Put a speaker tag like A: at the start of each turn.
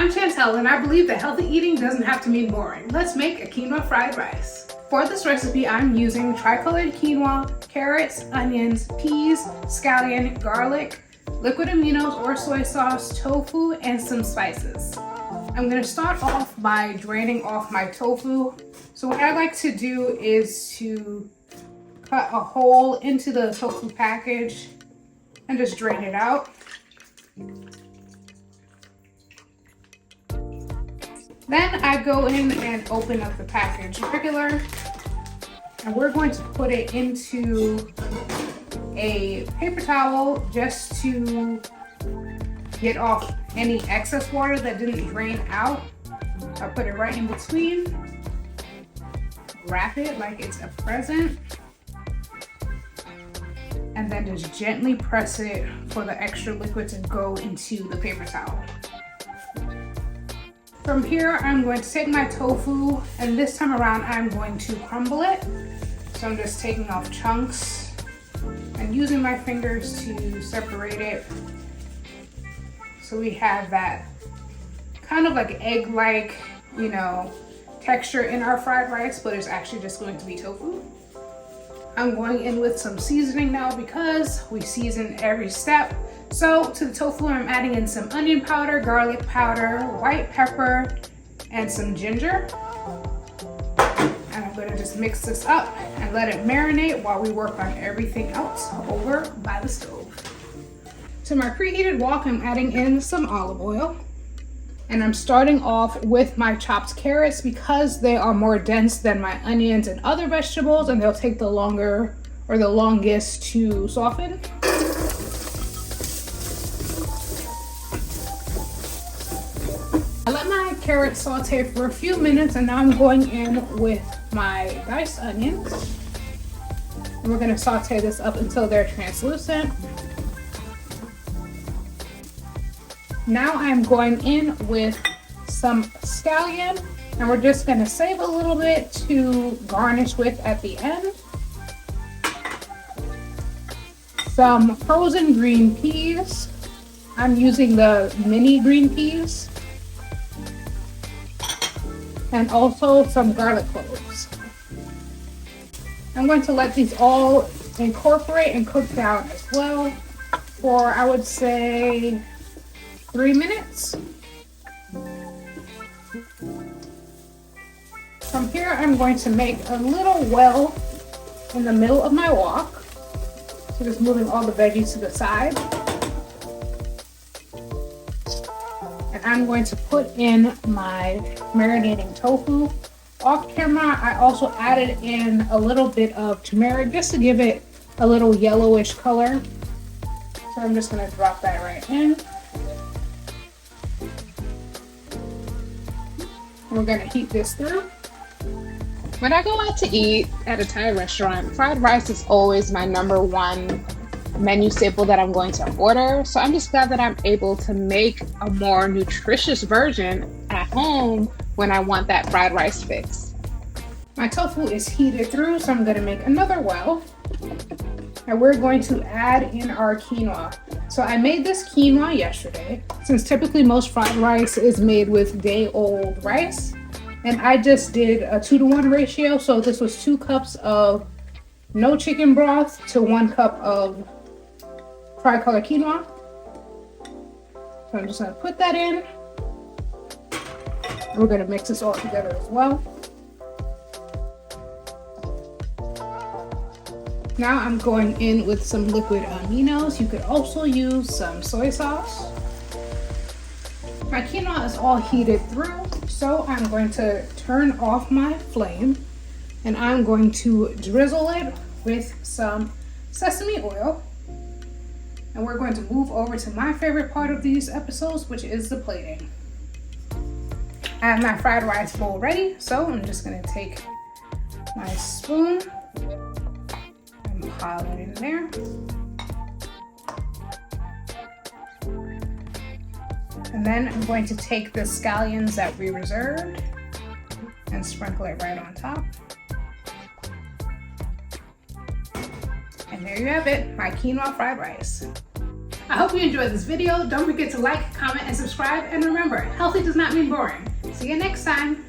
A: I'm Chantel and I believe that healthy eating doesn't have to mean boring. Let's make a quinoa fried rice. For this recipe, I'm using tricolored quinoa, carrots, onions, peas, scallion, garlic, liquid aminos or soy sauce, tofu, and some spices. I'm gonna start off by draining off my tofu. So what I like to do is to cut a hole into the tofu package and just drain it out. Then I go in and open up the package regular, and we're going to put it into a paper towel just to get off any excess water that didn't drain out. I'll put it right in between, wrap it like it's a present, and then just gently press it for the extra liquid to go into the paper towel. From here, I'm going to take my tofu, and this time around, I'm going to crumble it. So I'm just taking off chunks and using my fingers to separate it. So we have that kind of like egg-like, texture in our fried rice, but it's actually just going to be tofu. I'm going in with some seasoning now because we season every step. So to the tofu, I'm adding in some onion powder, garlic powder, white pepper, and some ginger. And I'm gonna just mix this up and let it marinate while we work on everything else over by the stove. To my preheated wok, I'm adding in some olive oil. And I'm starting off with my chopped carrots because they are more dense than my onions and other vegetables, and they'll take the longer or the longest to soften. I let my carrots saute for a few minutes, and now I'm going in with my diced onions. And we're gonna saute this up until they're translucent. Now I'm going in with some scallion, and we're just gonna save a little bit to garnish with at the end. Some frozen green peas. I'm using the mini green peas. And also some garlic cloves. I'm going to let these all incorporate and cook down as well for, I would say, 3 minutes. From here, I'm going to make a little well in the middle of my wok. So just moving all the veggies to the side. And I'm going to put in my marinating tofu. Off camera, I also added in a little bit of turmeric just to give it a little yellowish color. So I'm just gonna drop that right in. We're gonna heat this through. When I go out to eat at a Thai restaurant, fried rice is always my #1 menu staple that I'm going to order. So I'm just glad that I'm able to make a more nutritious version at home when I want that fried rice fix. My tofu is heated through, so I'm gonna make another well. And we're going to add in our quinoa. So I made this quinoa yesterday, since typically most fried rice is made with day-old rice. And I just did a 2-to-1 ratio. So this was 2 cups of no chicken broth to 1 cup of tricolored quinoa. So I'm just gonna put that in. We're gonna mix this all together as well. Now I'm going in with some liquid aminos. You could also use some soy sauce. My quinoa is all heated through, so I'm going to turn off my flame and I'm going to drizzle it with some sesame oil. And we're going to move over to my favorite part of these episodes, which is the plating. I have my fried rice bowl ready, so I'm just gonna take my spoon and pile it in there. And then I'm going to take the scallions that we reserved and sprinkle it right on top. And there you have it, my quinoa fried rice. I hope you enjoyed this video. Don't forget to like, comment, and subscribe. And remember, healthy does not mean boring. See you next time.